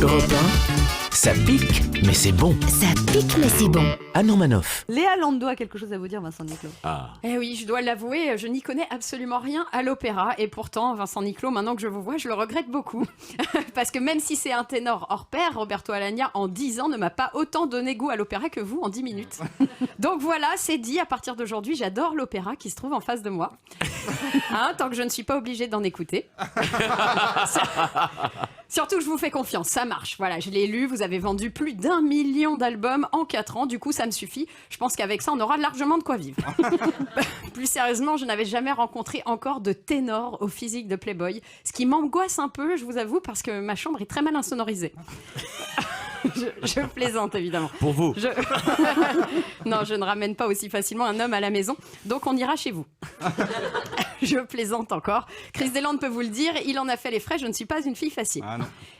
Europe 1, ça pique, mais c'est bon. Ça pique, mais c'est bon. Anne Romanoff. Léa Lando a quelque chose à vous dire, Vincent Niclot. Eh oui, je dois l'avouer, je n'y connais absolument rien à l'opéra. Et pourtant, Vincent Niclot, maintenant que je vous vois, je le regrette beaucoup. Parce que même si c'est un ténor hors pair, Roberto Alagna, en 10 ans, ne m'a pas autant donné goût à l'opéra que vous en 10 minutes. Donc voilà, c'est dit, à partir d'aujourd'hui, j'adore l'opéra qui se trouve en face de moi. Tant que je ne suis pas obligée d'en écouter. Surtout que je vous fais confiance, ça marche. Voilà, je l'ai lu, vous avez vendu plus d'1 million d'albums en 4 ans, du coup ça me suffit. Je pense qu'avec ça, on aura largement de quoi vivre. Plus sérieusement, je n'avais jamais rencontré encore de ténor au physique de Playboy, ce qui m'angoisse un peu, je vous avoue, parce que ma chambre est très mal insonorisée. Je plaisante évidemment. Pour vous. Non, je ne ramène pas aussi facilement un homme à la maison, donc on ira chez vous. Je plaisante encore. Chris Deslandes peut vous le dire, il en a fait les frais, je ne suis pas une fille facile.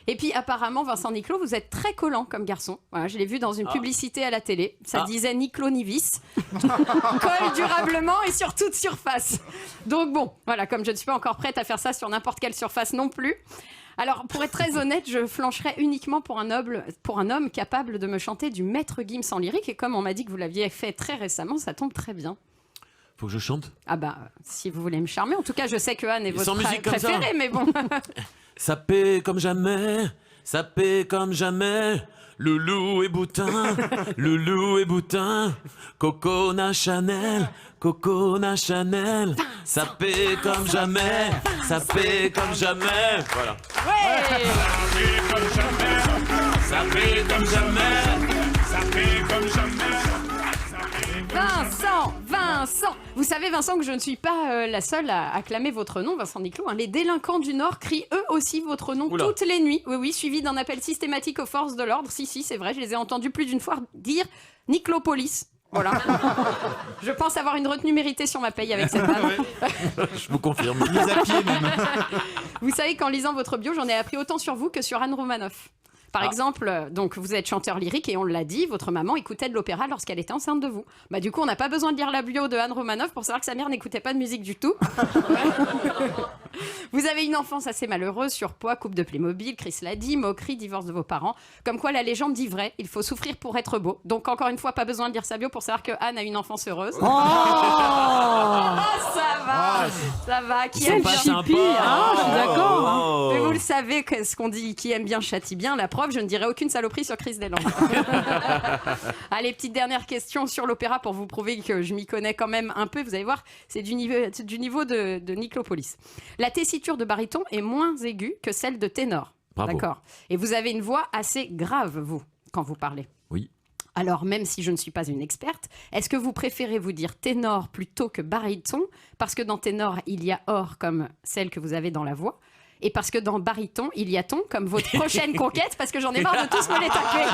Et puis apparemment, Vincent Niclot, vous êtes très collant comme garçon. Voilà, je l'ai vu dans une publicité à la télé, ça disait Niclot Nivis. Colle durablement et sur toute surface. Donc bon, voilà, comme je ne suis pas encore prête à faire ça sur n'importe quelle surface non plus. Alors, pour être très honnête, je flancherais uniquement pour un homme capable de me chanter du Maître Gims en lyrique. Et comme on m'a dit que vous l'aviez fait très récemment, ça tombe très bien. Faut que je chante. Ah bah, si vous voulez me charmer. En tout cas, je sais que Anne est votre préférée, mais bon. Ça paie comme jamais, ça paie comme jamais. Le loup est boutin, le loup est boutin. Cocona Chanel, Cocona Chanel. Ça paie comme jamais, ça paie comme jamais. Voilà. Ouais. Ça paie comme jamais, Ça paie comme jamais. ça paie comme jamais. Vincent. Vous savez, Vincent, que je ne suis pas la seule à acclamer votre nom, Vincent Niclot. Les délinquants du Nord crient eux aussi votre nom toutes les nuits. Oui, suivi d'un appel systématique aux forces de l'ordre. Si, c'est vrai, je les ai entendus plus d'une fois dire Niclopolis. Voilà. Je pense avoir une retenue méritée sur ma paye avec cette dame. Je vous confirme. Mise à pied même. Vous savez qu'en lisant votre bio, j'en ai appris autant sur vous que sur Anne Romanoff. Par exemple, donc vous êtes chanteur lyrique et on l'a dit, votre maman écoutait de l'opéra lorsqu'elle était enceinte de vous. Bah du coup, on n'a pas besoin de lire la bio de Anne Romanoff pour savoir que sa mère n'écoutait pas de musique du tout. Vous avez une enfance assez malheureuse, surpoids, coupe de Playmobil, Chris l'a dit, moquerie, divorce de vos parents. Comme quoi la légende dit vrai, il faut souffrir pour être beau. Donc encore une fois, pas besoin de lire sa bio pour savoir que Anne a une enfance heureuse. Oh, Ça va. Qui quel aime bien chippie, je suis d'accord. Mais vous le savez, ce qu'on dit, qui aime bien châtie bien. La preuve, je ne dirai aucune saloperie sur Chris Deslandes. Allez, petite dernière question sur l'opéra pour vous prouver que je m'y connais quand même un peu. Vous allez voir, c'est du niveau de Niclopolis. La tessiture de baryton est moins aiguë que celle de ténor. Bravo. D'accord. Et vous avez une voix assez grave, vous, quand vous parlez. Oui. Alors, même si je ne suis pas une experte, est-ce que vous préférez vous dire ténor plutôt que baryton? Parce que dans ténor, il y a or comme celle que vous avez dans la voix. Et parce que dans baryton, il y a ton comme votre prochaine conquête, parce que j'en ai marre de tous me les taper.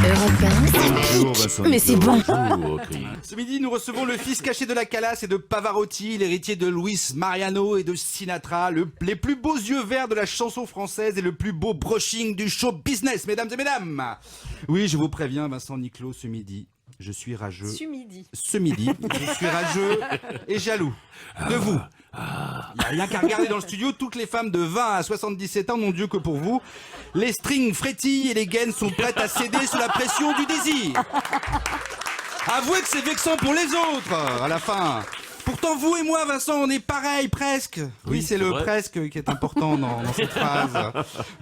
Europe 1, ça pique, mais c'est bon. Bonjour, Chris. Ce midi, nous recevons le fils caché de la Calas et de Pavarotti, l'héritier de Luis Mariano et de Sinatra, les plus beaux yeux verts de la chanson française et le plus beau brushing du show business, mesdames et mesdames. Oui, je vous préviens, Vincent Niclot, ce midi, je suis rageux. Ce midi, je suis rageux et jaloux de vous. Il n'y a rien qu'à regarder dans le studio, toutes les femmes de 20 à 77 ans n'ont Dieu que pour vous. Les strings frétillent et les gaines sont prêtes à céder sous la pression du désir. Avouez que c'est vexant pour les autres, à la fin. Pourtant, vous et moi, Vincent, on est pareil, presque. Oui, c'est le vrai. presque qui est important dans cette phrase.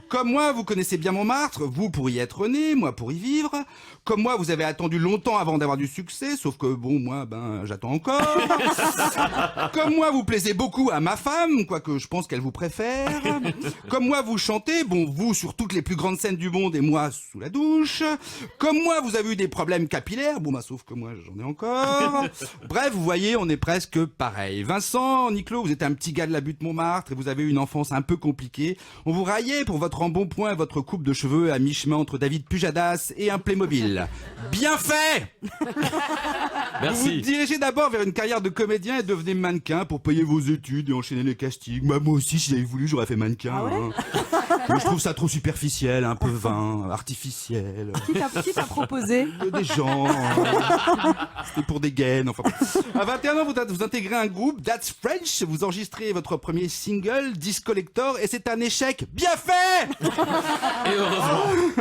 Comme moi, vous connaissez bien Montmartre, vous pour y être né, moi pour y vivre. Comme moi, vous avez attendu longtemps avant d'avoir du succès, sauf que bon, moi, j'attends encore. Comme moi, vous plaisez beaucoup à ma femme, quoique je pense qu'elle vous préfère. Comme moi, vous chantez, bon, vous sur toutes les plus grandes scènes du monde et moi sous la douche. Comme moi, vous avez eu des problèmes capillaires, bon, sauf que moi, j'en ai encore. Bref, vous voyez, on est presque pareil. Vincent, Niclot, vous êtes un petit gars de la butte Montmartre et vous avez eu une enfance un peu compliquée. On vous raillait pour votre embonpoint et votre coupe de cheveux à mi-chemin entre David Pujadas et un Playmobil. Bien fait! Vous Merci. vous dirigez d'abord vers une carrière de comédien et devenez mannequin pour payer vos études et enchaîner les castings. Moi aussi, si j'avais voulu, j'aurais fait mannequin. Moi, je trouve ça trop superficiel, un peu vain, artificiel. Qui t'a proposé? Des gens. C'était pour des gaines. Enfin. À 21 ans, vous intégrez un groupe, That's French. Vous enregistrez votre premier single, Disc Collector, et c'est un échec bien fait.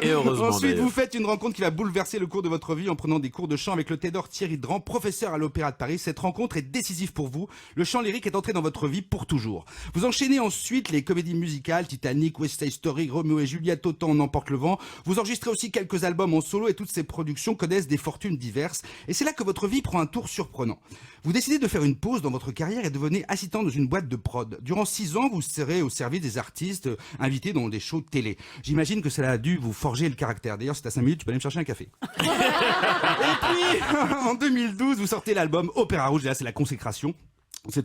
Et heureusement. Ensuite, d'ailleurs. vous faites une rencontre qui va bouleverser le cours de votre vie en prenant des cours de chant avec le ténor Thierry Dran, professeur à l'Opéra de Paris. Cette rencontre est décisive pour vous. Le chant lyrique est entré dans votre vie pour toujours. Vous enchaînez ensuite les comédies musicales, Titanic, West Side Story, Roméo et Juliette, Autant en emporte le vent. Vous enregistrez aussi quelques albums en solo et toutes ces productions connaissent des fortunes diverses. Et c'est là que votre vie prend un tour surprenant. Vous décidez de faire une pause dans votre carrière et devenez assistant dans une boîte de prod. Durant 6 ans, vous serez au service des artistes invités dans des shows télé. J'imagine que cela a dû vous forger le caractère. D'ailleurs, si t'as 5 minutes, tu peux aller me chercher un café. Et puis, en 2012, vous sortez l'album Opéra Rouge. Et là, c'est la consécration.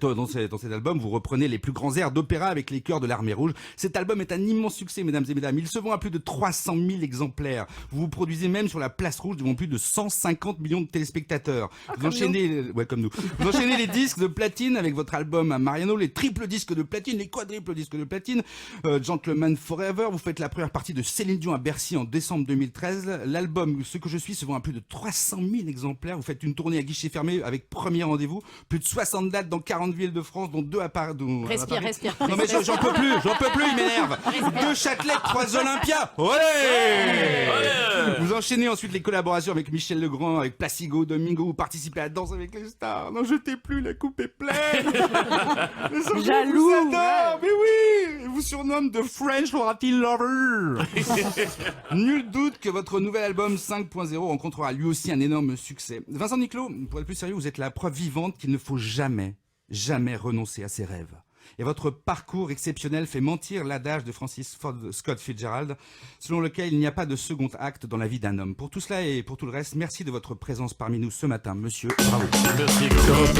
Dans cet album, vous reprenez les plus grands airs d'opéra avec les chœurs de l'Armée Rouge. Cet album est un immense succès, mesdames et mesdames. Il se vend à plus de 300 000 exemplaires. Vous vous produisez même sur la place rouge devant plus de 150 millions de téléspectateurs. Vous enchaînez, comme nous. Vous enchaînez les disques de platine avec votre album à Mariano, les triples disques de platine, les quadruples disques de platine, Gentleman Forever. Vous faites la première partie de Céline Dion à Bercy en décembre 2013. L'album Ce que je suis se vend à plus de 300 000 exemplaires. Vous faites une tournée à guichet fermé avec premier rendez-vous. Plus de 60 dates dans 40 villes de France, dont 2 à Paris. Respire. Non mais j'en peux plus, il m'énerve. 2 Châtelet, 3 Olympia. Olé. Vous enchaînez ensuite les collaborations avec Michel Legrand, avec Placido Domingo. Vous participez à Danse avec les stars. N'en jetez plus, la coupe est pleine. Les Jaloux. vous adorent, mais oui. Ils vous surnomment The French Latin Lover. Nul doute que votre nouvel album 5.0 rencontrera lui aussi un énorme succès. Vincent Niclot, pour être plus sérieux, vous êtes la preuve vivante qu'il ne faut jamais renoncer à ses rêves. Et votre parcours exceptionnel fait mentir l'adage de Francis Scott Fitzgerald, selon lequel il n'y a pas de second acte dans la vie d'un homme. Pour tout cela et pour tout le reste, merci de votre présence parmi nous ce matin, monsieur. Bravo. Europe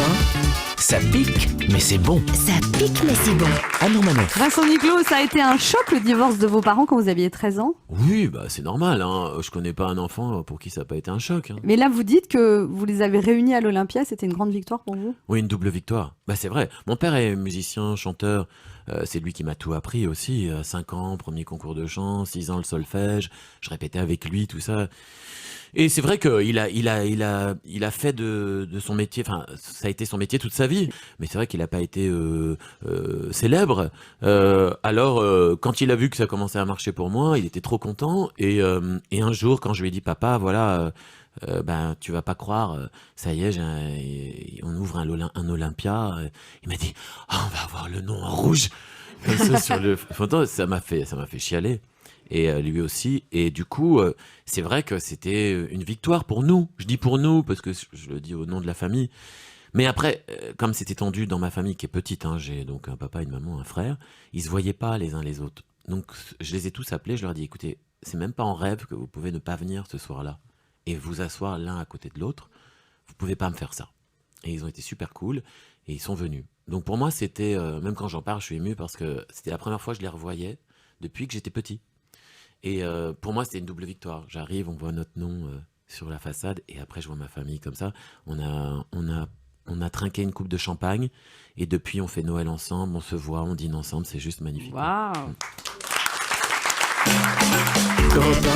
1, ça pique, mais c'est bon. Ça pique, mais c'est bon. Anne Romanoff. Vincent Niclot, ça a été un choc le divorce de vos parents quand vous aviez 13 ans. Oui, bah c'est normal. Hein. Je connais pas un enfant pour qui ça n'a pas été un choc. Hein. Mais là, vous dites que vous les avez réunis à l'Olympia, c'était une grande victoire pour vous? Oui, une double victoire. Bah c'est vrai. Mon père est musicien, chanteur. C'est lui qui m'a tout appris aussi. 5 ans, premier concours de chant, 6 ans le solfège. Je répétais avec lui, tout ça. Et c'est vrai qu'il a fait de son métier, enfin, ça a été son métier toute sa vie. Mais c'est vrai qu'il n'a pas été célèbre. Alors, quand il a vu que ça commençait à marcher pour moi, il était trop content. Et un jour, quand je lui ai dit, papa, voilà, ben, tu vas pas croire, ça y est, on ouvre un Olympia. Il m'a dit, ah, on va avoir le nom en rouge. Comme ça, sur le photo, ça m'a fait chialer. Et lui aussi. Et du coup, c'est vrai que c'était une victoire pour nous. Je dis pour nous, parce que je le dis au nom de la famille. Mais après, comme c'est étendu dans ma famille qui est petite, hein, j'ai donc un papa, une maman, un frère, ils se voyaient pas les uns les autres. Donc je les ai tous appelés, je leur ai dit, écoutez, c'est même pas en rêve que vous pouvez ne pas venir ce soir-là et vous asseoir l'un à côté de l'autre. Vous pouvez pas me faire ça. Et ils ont été super cool et ils sont venus. Donc pour moi, c'était, même quand j'en parle, je suis ému parce que c'était la première fois que je les revoyais depuis que j'étais petit. Et pour moi, c'était une double victoire. J'arrive, on voit notre nom sur la façade et après, je vois ma famille comme ça. On a trinqué une coupe de champagne et depuis, on fait Noël ensemble, on se voit, on dîne ensemble. C'est juste magnifique. Waouh. Europe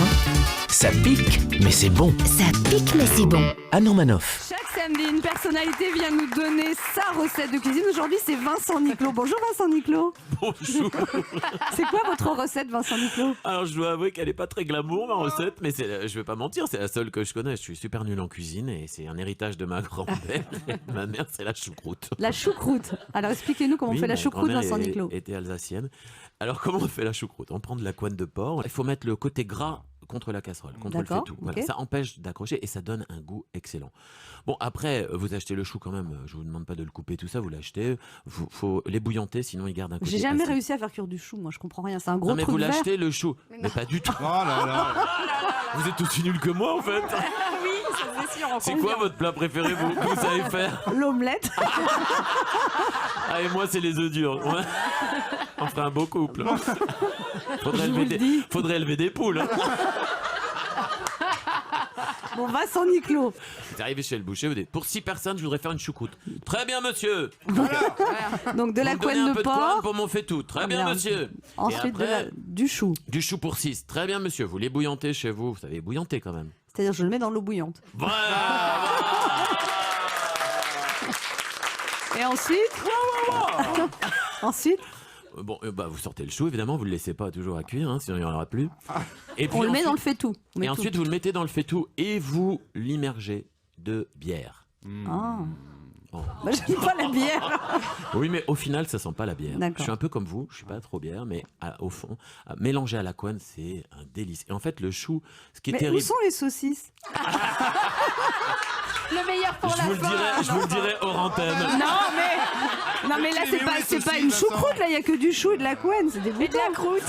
1, ça pique, mais c'est bon. Ça pique, mais c'est bon. Anne Romanoff. Chaque samedi, une personnalité vient nous donner sa recette de cuisine. Aujourd'hui, c'est Vincent Niclot. Bonjour Vincent Niclot. Bonjour. C'est quoi votre recette, Vincent Niclot? Alors, je dois avouer qu'elle n'est pas très glamour, ma recette, mais je vais pas mentir, c'est la seule que je connais. Je suis super nul en cuisine et c'est un héritage de ma grand-mère. Ma mère, c'est la choucroute. La choucroute. Alors, expliquez-nous comment on fait la choucroute, Vincent Niclot. Était alsacienne. Alors, comment on fait la choucroute? On prend de la couenne de porc. Il faut mettre le côté gras contre la casserole, contre le fait tout. Voilà, okay. Ça empêche d'accrocher et ça donne un goût excellent. Bon, après, vous achetez le chou quand même. Je vous demande pas de le couper, tout ça. Vous l'achetez. Faut l'ébouillanter, sinon il garde un côté. J'ai jamais acide. réussi à faire cuire du chou. Moi, je comprends rien. C'est un gros non, mais truc vous vert. l'achetez le chou, mais pas du tout. Oh là là. Vous êtes aussi nuls que moi en fait. Oui, ça c'est sûr. C'est quoi votre plat préféré, vous que vous savez faire? L'omelette. Ah, et moi, c'est les œufs durs. Ouais. On ferait un beau couple. Faudrait élever des poules. Hein. Bon, Vincent Niclot, Vous arrivez chez le boucher, vous dites pour 6 personnes, je voudrais faire une choucroute. Très bien, monsieur. Donc de la Vous me donnez couenne un de peu de couenne porc. pour mon faitout. Très bien, bien. monsieur. Ensuite Et après, du chou. du chou pour 6. Très bien, monsieur. Vous les bouillantez chez vous. Vous savez bouillanter quand même. C'est-à-dire je le mets dans l'eau bouillante. Voilà. Et ensuite Ensuite, Bon, vous sortez le chou, évidemment, vous le laissez pas toujours à cuire, sinon il n'y en aura plus. Et puis on le met ensuite- dans le faitout. On met Et tout. ensuite, vous le mettez dans le faitout et vous l'immergez de bière. Ah. Bon. Bah, j'aime pas la bière. Oui, mais au final, ça sent pas la bière. D'accord. Je suis un peu comme vous, je suis pas trop bière, mais au fond, mélanger à la couenne, c'est un délice. Et en fait, le chou, ce qui est Mais où terrible. sont les saucisses? Le meilleur pour Je la vous, le fin. dirai, je vous le dirai hors antenne. Non mais là Mais c'est où pas, les c'est pas saucisses, une Vincent choucroute, là il y a que du chou et de la couenne, c'est des boutons. Et de la croûte.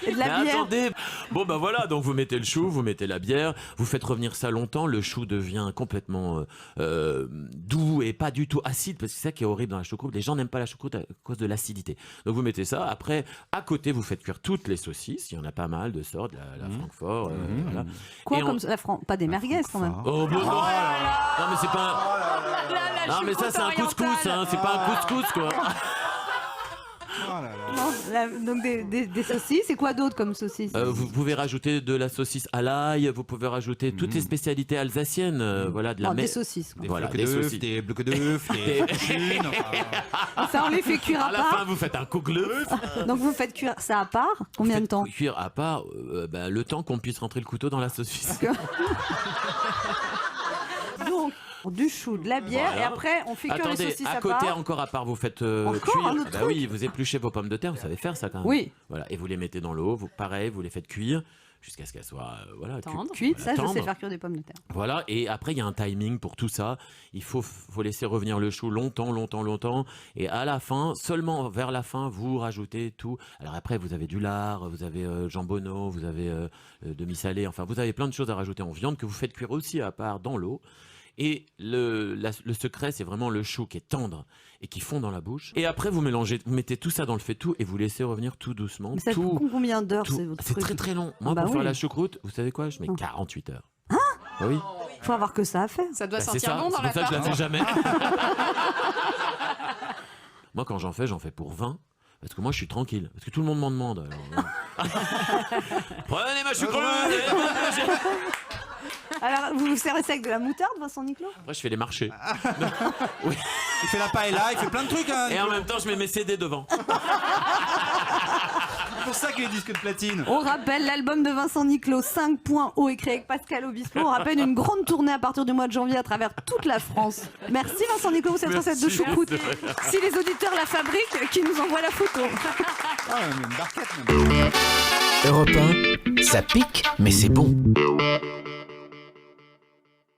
Et de Mais la bière. attendez, bon bah voilà, donc vous mettez le chou, vous mettez la bière, vous faites revenir ça longtemps, le chou devient complètement doux et pas du tout acide, parce que c'est ça qui est horrible dans la choucroute, les gens n'aiment pas la choucroute à cause de l'acidité. Donc vous mettez ça, après à côté vous faites cuire toutes les saucisses, il y en a pas mal de sortes, la Francfort, voilà. Quoi Et comme la pas des merguez quand même. Oh, bon, non mais c'est pas non mais ça c'est un couscous, c'est pas un couscous quoi. Oh là là. Non, donc des saucisses, et quoi d'autre comme saucisses? Vous pouvez rajouter de la saucisse à l'ail, vous pouvez rajouter toutes les spécialités alsaciennes, voilà, de la Non, des mais- saucisses. quoi. Des Voilà, blocs des d'œufs, saucisses. des blocs d'œufs, des fettuccines, enfin, Ça on les fait cuire à À la fin, part. vous faites un cougleuf. Donc vous faites cuire ça à part. Combien de temps? Cuire à part, le temps qu'on puisse rentrer le couteau dans la saucisse. Donc du chou, de la bière, Voilà. et après on fait cuire les Attendez, saucisses à à côté part. encore à part, vous faites Encore cuire. un autre Bah truc oui, vous épluchez vos pommes de terre, vous savez faire ça quand même. Oui. Voilà, et vous les mettez dans l'eau, pareil, vous les faites cuire jusqu'à ce qu'elles soient Tendres. Cuite, ça je tendres. sais faire cuire des pommes de terre. Voilà, et après il y a un timing pour tout ça. Il faut laisser revenir le chou longtemps, et à la fin, seulement vers la fin, vous rajoutez tout. Alors après, vous avez du lard, vous avez jambonneau, vous avez demi-salé, enfin vous avez plein de choses à rajouter en viande que vous faites cuire aussi à part dans l'eau. Et le secret, c'est vraiment le chou qui est tendre et qui fond dans la bouche. Et après, vous mélangez, vous mettez tout ça dans le faitout et vous laissez revenir tout doucement. Mais ça tout, prend combien d'heures tout. c'est votre C'est truc? très très long. Moi, Bah pour faire oui. la choucroute, vous savez quoi? Je mets 48 heures. Bah oui. Faut avoir que ça à faire. Ça doit Bah, c'est sentir ça, bon dans c'est la pour ça que je la part. fais jamais. Moi, quand j'en fais pour 20. Parce que moi, je suis tranquille. Parce que tout le monde m'en demande. Alors, prenez ma choucroute. Alors vous vous servez ça avec de la moutarde, Vincent Niclot? Après, je fais les marchés. il fait la paella, il fait plein de trucs. Hein. Et en même temps, je mets mes CD devant. C'est pour ça qu'il est disque de platine. On rappelle l'album de Vincent Niclot, 5 points haut, écrit avec Pascal Obispo. On rappelle une grande tournée à partir du mois de janvier à travers toute la France. Merci Vincent Niclot pour cette recette de choucroute. Si les auditeurs la fabriquent, qu'ils nous envoient la photo. Ah, mais une barquette même. Europe 1, ça pique, mais c'est bon.